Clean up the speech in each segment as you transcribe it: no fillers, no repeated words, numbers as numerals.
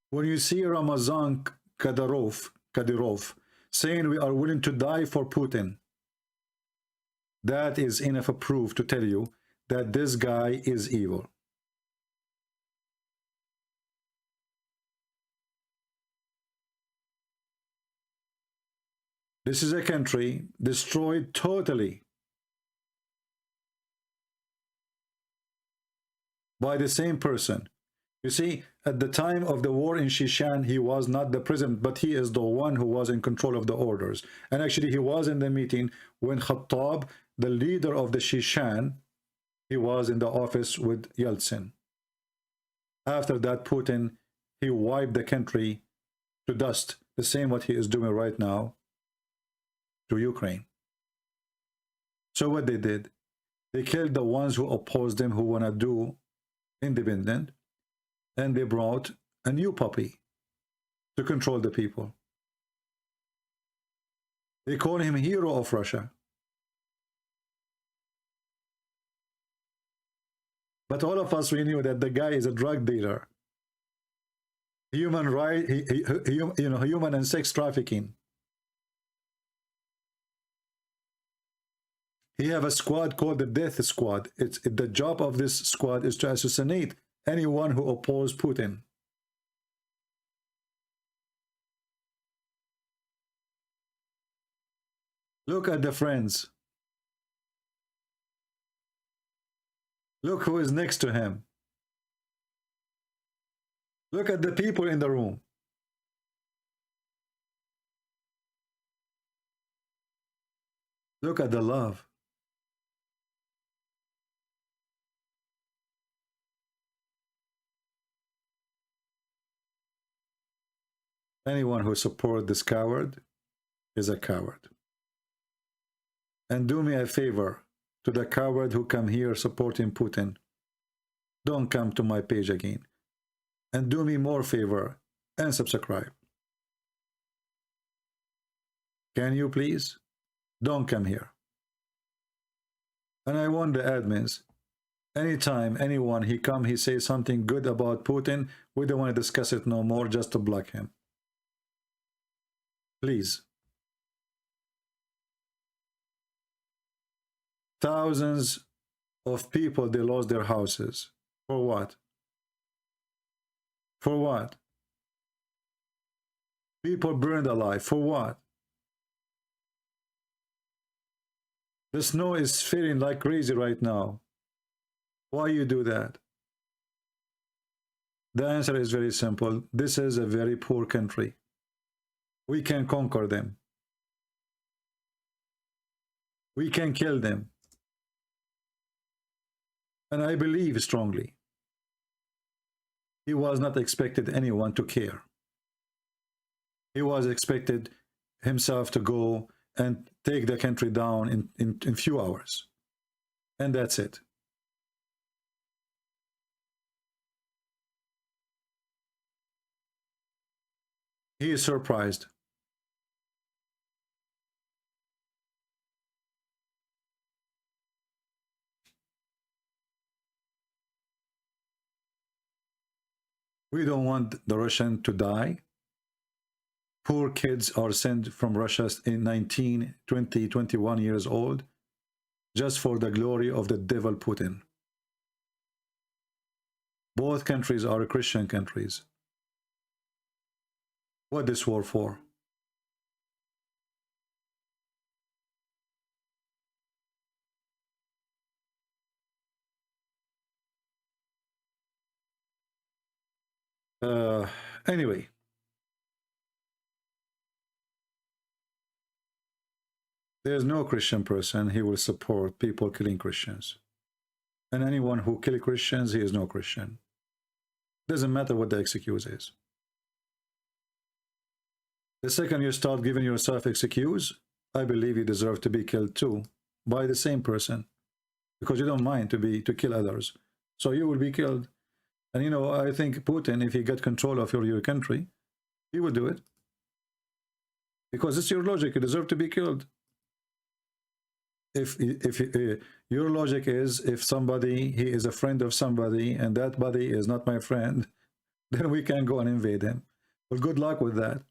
When you see Ramazan Kadyrov saying we are willing to die for Putin, that is enough of proof to tell you that this guy is evil. This is a country destroyed totally by the same person. You see, at the time of the war in Shishan, he was not the president, but he is the one who was in control of the orders. And actually, he was in the meeting when Khattab, the leader of the Shishan, he was in the office with Yeltsin. After that, Putin, he wiped the country to dust, the same what he is doing right now to Ukraine. So what they did, they killed the ones who opposed them, who want to do independent, and they brought a new puppy to control the people. They call him hero of Russia. But all of us, we knew that the guy is a drug dealer, human and sex trafficking. He have a squad called the Death Squad. The job of this squad is to assassinate anyone who opposes Putin. Look at the friends. Look who is next to him. Look at the people in the room. Look at the love. Anyone who supports this coward is a coward. And do me a favor, to the coward who come here supporting Putin, don't come to my page again. And do me more favor and subscribe. Can you please? Don't come here. And I want the admins, anytime anyone he come, he say something good about Putin, we don't want to discuss it no more, just to block him. Please. Thousands of people, they lost their houses. For what? For what? People burned alive. For what? The snow is falling like crazy right now. Why you do that? The answer is very simple. This is a very poor country. We can conquer them. We can kill them. And I believe strongly, he was not expected anyone to care. He was expected himself to go and take the country down in few hours. And that's it. He is surprised. We don't want the Russian to die. Poor kids are sent from Russia in 19, 20, 21 years old just for the glory of the devil Putin. Both countries are Christian countries. What this war for? Anyway, there's no Christian person he will support people killing Christians. And anyone who kills Christians, he is no Christian. Doesn't matter what the excuse is. The second you start giving yourself excuse, I believe you deserve to be killed too by the same person, because you don't mind to kill others. So you will be killed. And you know, I think Putin, if he got control of your country, he would do it. Because it's your logic, you deserve to be killed. If your logic is, if somebody, he is a friend of somebody, and that body is not my friend, then we can go and invade him. Well, good luck with that.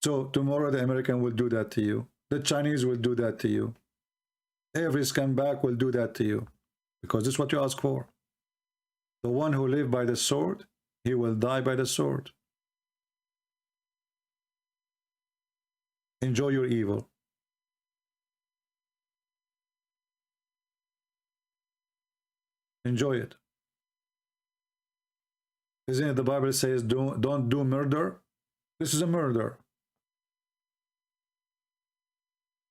So tomorrow the American will do that to you. The Chinese will do that to you. Every scumbag will do that to you, because this is what you ask for. The one who lives by the sword, he will die by the sword. Enjoy your evil. Enjoy it. Isn't it the Bible says don't do murder? This is a murder.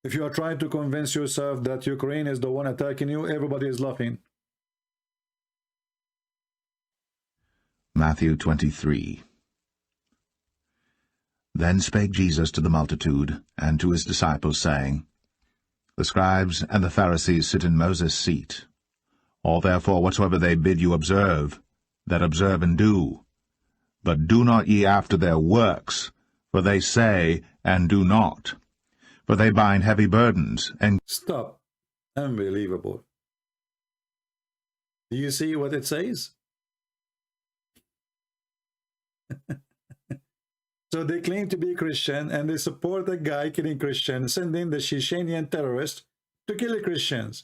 If you are trying to convince yourself that Ukraine is the one attacking you, everybody is laughing. Matthew 23. Then spake Jesus to the multitude, and to his disciples, saying, The scribes and the Pharisees sit in Moses' seat. All therefore whatsoever they bid you observe, that observe and do. But do not ye after their works, for they say, and do not. For they bind heavy burdens, and... Stop. Unbelievable. Do you see what it says? So they claim to be Christian, and they support a guy killing Christians, sending the Chechenian terrorists to kill Christians.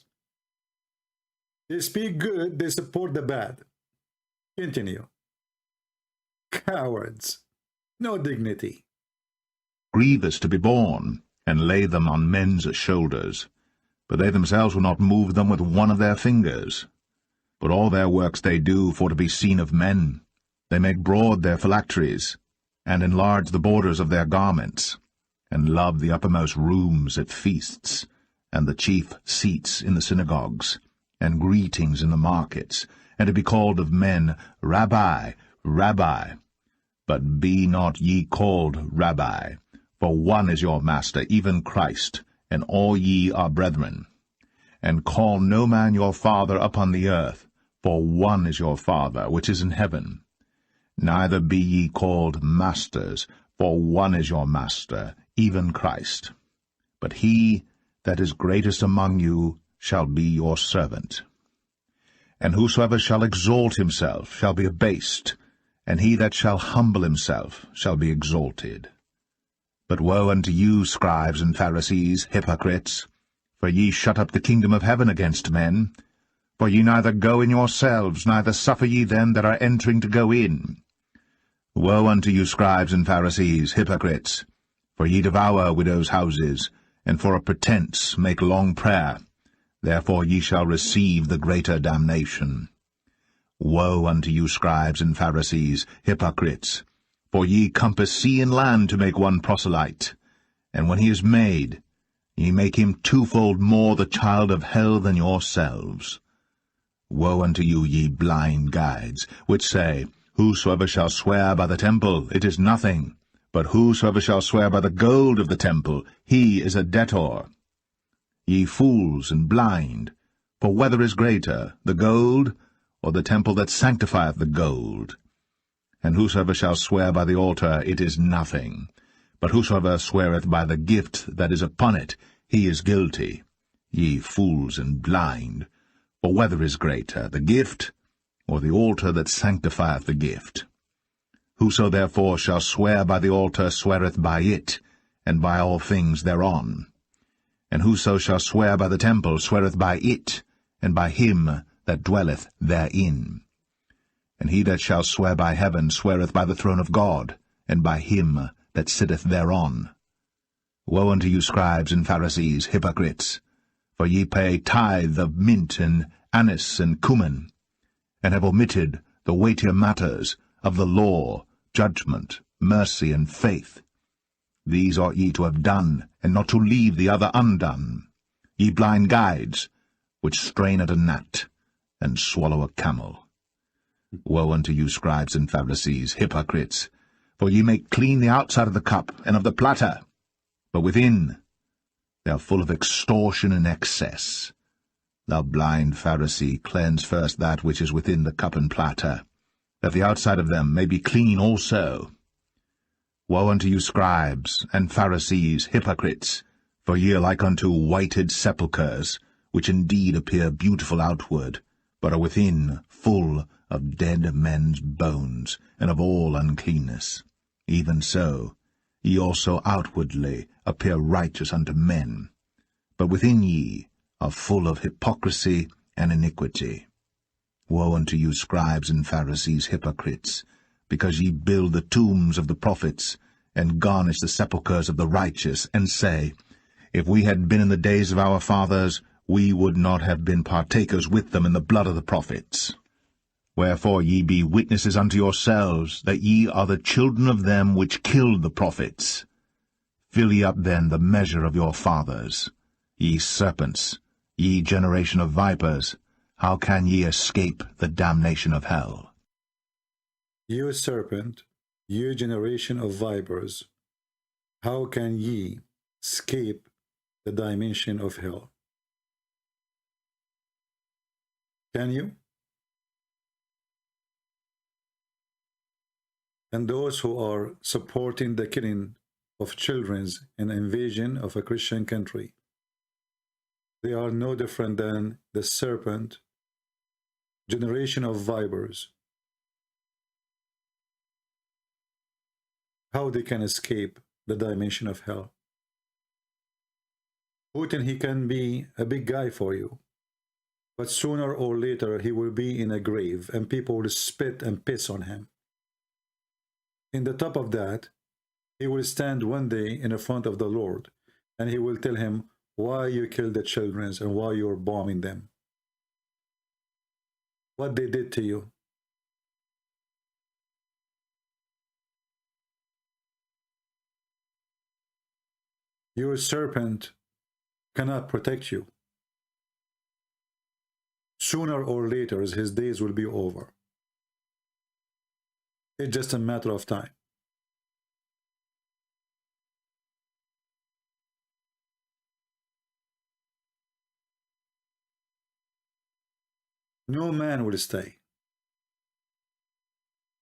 They speak good, they support the bad. Continue. Cowards. No dignity. grievous to be borne, and lay them on men's shoulders. But they themselves will not move them with one of their fingers. But all their works they do for to be seen of men. They make broad their phylacteries, and enlarge the borders of their garments, and love the uppermost rooms at feasts, and the chief seats in the synagogues, and greetings in the markets, and to be called of men, Rabbi, Rabbi. But be not ye called Rabbi, for one is your Master, even Christ, and all ye are brethren. And call no man your father upon the earth, for one is your Father, which is in heaven. Neither be ye called masters, for one is your Master, even Christ. But he that is greatest among you shall be your servant. And whosoever shall exalt himself shall be abased, and he that shall humble himself shall be exalted. But woe unto you, scribes and Pharisees, hypocrites! For ye shut up the kingdom of heaven against men. For ye neither go in yourselves, neither suffer ye them that are entering to go in. Woe unto you, scribes and Pharisees, hypocrites! For ye devour widows' houses, and for a pretence make long prayer. Therefore ye shall receive the greater damnation. Woe unto you, scribes and Pharisees, hypocrites! For ye compass sea and land to make one proselyte. And when he is made, ye make him twofold more the child of hell than yourselves. Woe unto you, ye blind guides, which say, Whosoever shall swear by the temple, it is nothing. But whosoever shall swear by the gold of the temple, he is a debtor. Ye fools and blind, for whether is greater, the gold, or the temple that sanctifieth the gold? And whosoever shall swear by the altar, it is nothing. But whosoever sweareth by the gift that is upon it, he is guilty. Ye fools and blind, for whether is greater, the gift, or the altar that sanctifieth the gift? Whoso therefore shall swear by the altar sweareth by it, and by all things thereon. And whoso shall swear by the temple sweareth by it, and by him that dwelleth therein. And he that shall swear by heaven sweareth by the throne of God, and by him that sitteth thereon. Woe unto you, scribes and Pharisees, hypocrites! For ye pay tithe of mint and anise and cumin, and have omitted the weightier matters of the law, judgment, mercy, and faith. These ought ye to have done, and not to leave the other undone. Ye blind guides, which strain at a gnat, and swallow a camel. Woe unto you, scribes and Pharisees, hypocrites! For ye make clean the outside of the cup and of the platter, but within they are full of extortion and excess. Thou blind Pharisee, cleanse first that which is within the cup and platter, that the outside of them may be clean also. Woe unto you, scribes and Pharisees, hypocrites! For ye are like unto whited sepulchres, which indeed appear beautiful outward, but are within full of dead men's bones, and of all uncleanness. Even so, ye also outwardly appear righteous unto men, but within ye are full of hypocrisy and iniquity. Woe unto you, scribes and Pharisees, hypocrites, because ye build the tombs of the prophets, and garnish the sepulchres of the righteous, and say, If we had been in the days of our fathers, we would not have been partakers with them in the blood of the prophets. Wherefore ye be witnesses unto yourselves, that ye are the children of them which killed the prophets. Fill ye up then the measure of your fathers. Ye serpents, ye generation of vipers, how can ye escape the damnation of hell? You serpent, you generation of vipers, how can ye escape the dimension of hell? Can you? And those who are supporting the killing of children in invasion of a Christian country, they are no different than the serpent, generation of vipers. How they can escape the dimension of hell? Putin, he can be a big guy for you, but sooner or later he will be in a grave and people will spit and piss on him. In the top of that, he will stand one day in the front of the Lord and he will tell him why you killed the children and why you're bombing them. What they did to you. Your serpent cannot protect you. Sooner or later, his days will be over. It's just a matter of time. No man will stay.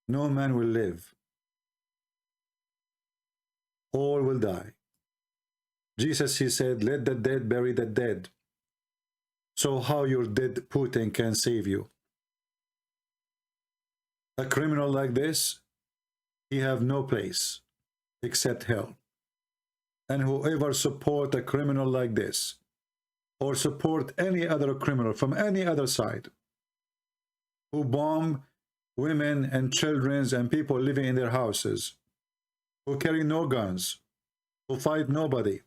No man will live. All will die. Jesus, he said, let the dead bury the dead. So how your dead Putin can save you? A criminal like this, he have no place except hell. And whoever support a criminal like this, or support any other criminal from any other side, who bomb women and children and people living in their houses, who carry no guns, who fight nobody,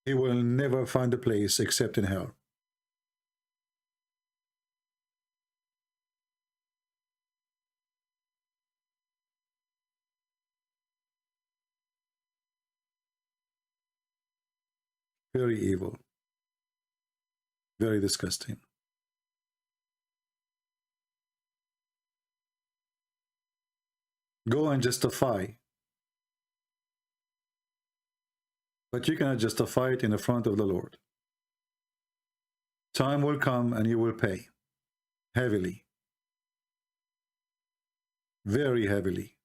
he will never find a place except in hell. Very evil. Very disgusting. Go and justify. But you cannot justify it in the front of the Lord. Time will come and you will pay. Heavily. Very heavily.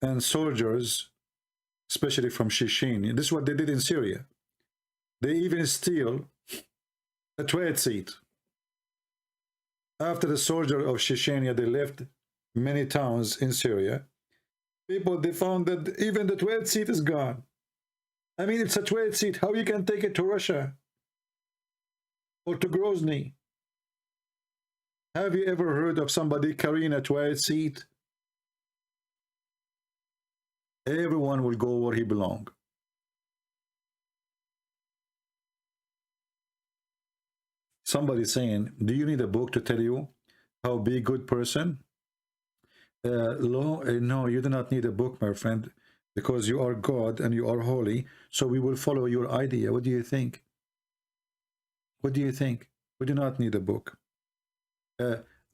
And soldiers, especially from Shishin, this is what they did in Syria. They even steal a toilet seat. After the soldier of Chechnya, they left many towns in Syria. People, they found that even the toilet seat is gone. I mean, it's a toilet seat. How you can take it to Russia or to Grozny? Have you ever heard of somebody carrying a toilet seat? Everyone will go where he belongs. Somebody saying, do you need a book to tell you how be a good person? No, you do not need a book, my friend, because you are God and you are holy, so we will follow your idea. What do you think? What do you think? We do not need a book.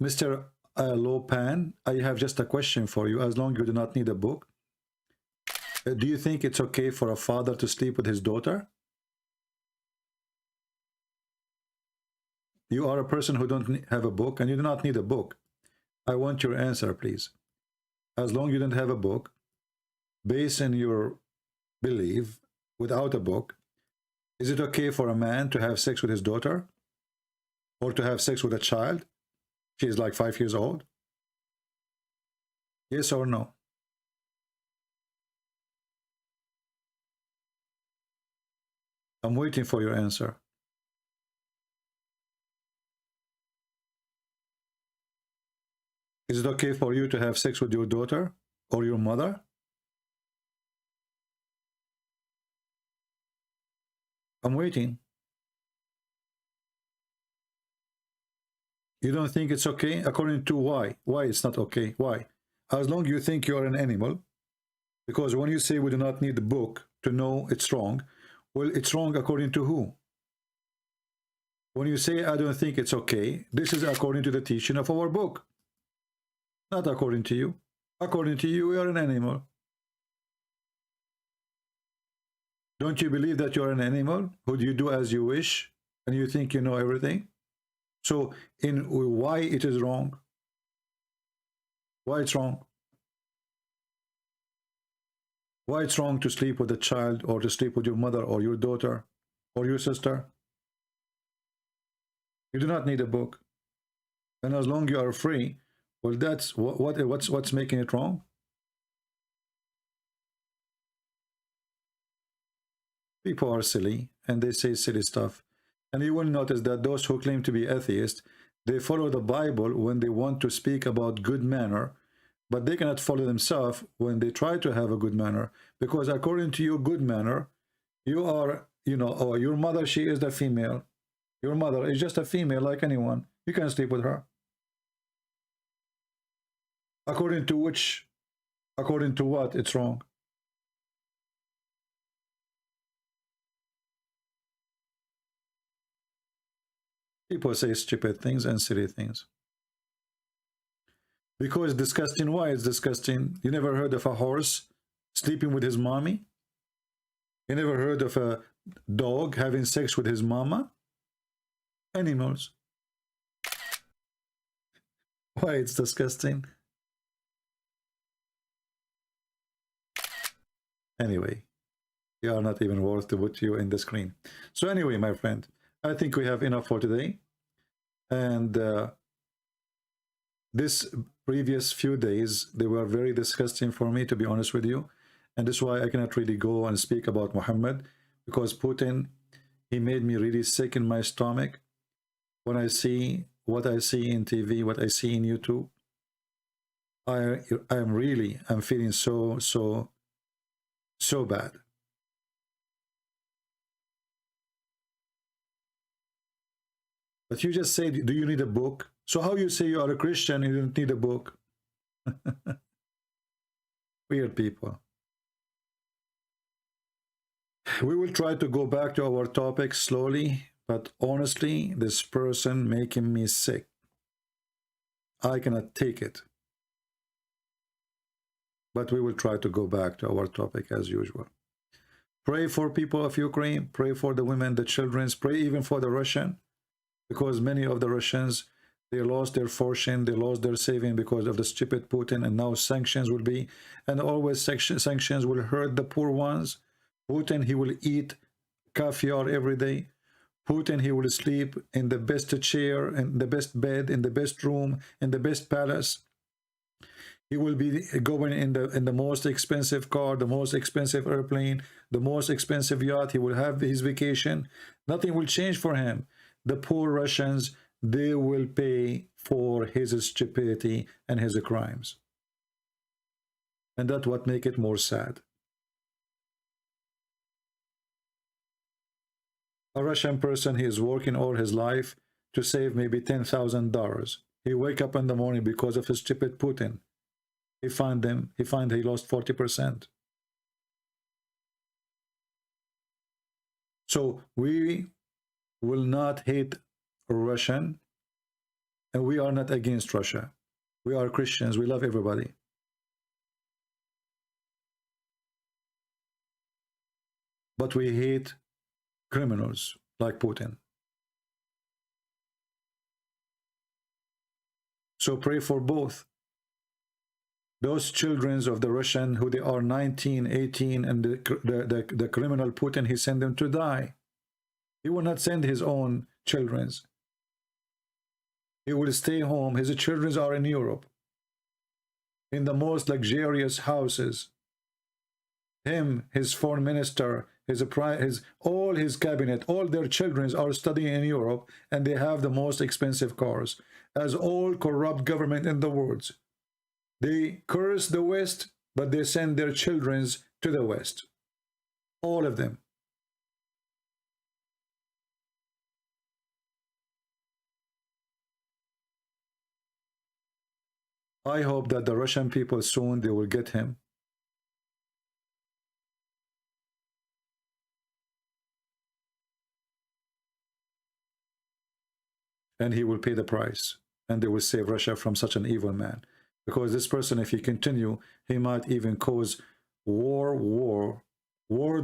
Mr. Lopan, I have just a question for you. As long as you do not need a book, do you think it's okay for a father to sleep with his daughter? You are a person who don't have a book and you do not need a book. I want your answer, please. As long as you don't have a book, based on your belief, without a book, is it okay for a man to have sex with his daughter? Or to have sex with a child? She is like 5 years old? Yes or no? I'm waiting for your answer. Is it okay for you to have sex with your daughter or your mother? I'm waiting. You don't think it's okay? According to why? Why it's not okay? Why? As long as you think you're an animal, because when you say we do not need the book to know it's wrong, well, it's wrong according to who? When you say I don't think it's okay, this is according to the teaching of our book. Not according to you. According to you, you're an animal. Don't you believe that you're an animal? Who do you do as you wish? And you think you know everything? So, in why it is wrong? Why it's wrong? Why it's wrong to sleep with a child or to sleep with your mother or your daughter or your sister? You do not need a book. And as long as you are free, well, that's what's making it wrong? People are silly and they say silly stuff. And you will notice that those who claim to be atheists, they follow the Bible when they want to speak about good manner, but they cannot follow themselves when they try to have a good manner. Because according to your good manner, you are, you know, oh, your mother, she is the female. Your mother is just a female like anyone. You can sleep with her. According to which, according to what it's wrong? People say stupid things and silly things. Because disgusting. Why it's disgusting? You never heard of a horse sleeping with his mommy? You never heard of a dog having sex with his mama? Animals. Why it's disgusting? Anyway, you are not even worth to put you in the screen. So anyway, my friend, I think we have enough for today. And this previous few days, they were very disgusting for me, to be honest with you. And that's why I cannot really go and speak about Muhammad, because Putin, he made me really sick in my stomach. When I see what I see in TV, what I see in YouTube, I'm feeling so bad. But you just said, do you need a book? So how you say you are a Christian and you don't need a book? Weird people. We will try to go back to our topic slowly, but honestly, this person making me sick. I cannot take it. But we will try to go back to our topic as usual. Pray for people of Ukraine. Pray for the women, the children. Pray even for the Russian. Because many of the Russians, they lost their fortune, they lost their saving because of the stupid Putin, and now sanctions will be, and always sanctions will hurt the poor ones. Putin, he will eat caviar every day. Putin, he will sleep in the best chair, in the best bed, in the best room, in the best palace. He will be going in the most expensive car, the most expensive airplane, the most expensive yacht. He will have his vacation. Nothing will change for him. The poor Russians, they will pay for his stupidity and his crimes. And that's what makes it more sad. A Russian person, he is working all his life to save maybe $10,000. He wake up in the morning because of his stupid Putin. He find he lost 40%. So we will not hate Russian, and we are not against Russia. We are Christians. We love everybody. But we hate criminals like Putin. So pray for both. Those children of the Russian who they are 19, 18, and the criminal Putin, he sent them to die. He will not send his own children. He will stay home. His children are in Europe, in the most luxurious houses. Him, his foreign minister, all his cabinet, all their children are studying in Europe, and they have the most expensive cars, as all corrupt government in the world. They curse the West, but they send their children to the West. All of them. I hope that the Russian people soon, they will get him. And he will pay the price. And they will save Russia from such an evil man. Because this person, if he continue, he might even cause world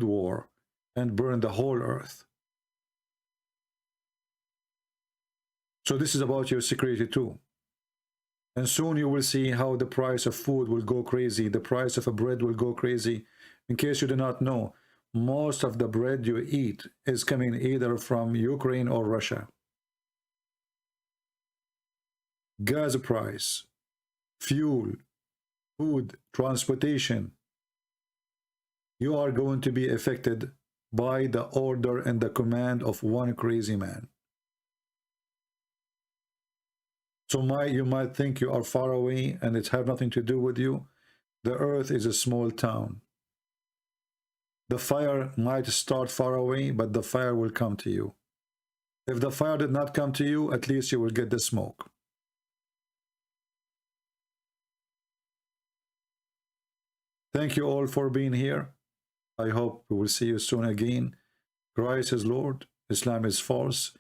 war, and burn the whole earth. So this is about your security too. And soon you will see how the price of food will go crazy. The price of a bread will go crazy. In case you do not know, most of the bread you eat is coming either from Ukraine or Russia. Gas price, fuel, food, transportation. You are going to be affected by the order and the command of one crazy man. So you might think you are far away and it have nothing to do with you. The earth is a small town. The fire might start far away, but the fire will come to you. If the fire did not come to you, at least you will get the smoke. Thank you all for being here. I hope we will see you soon again. Christ is Lord. Islam is false.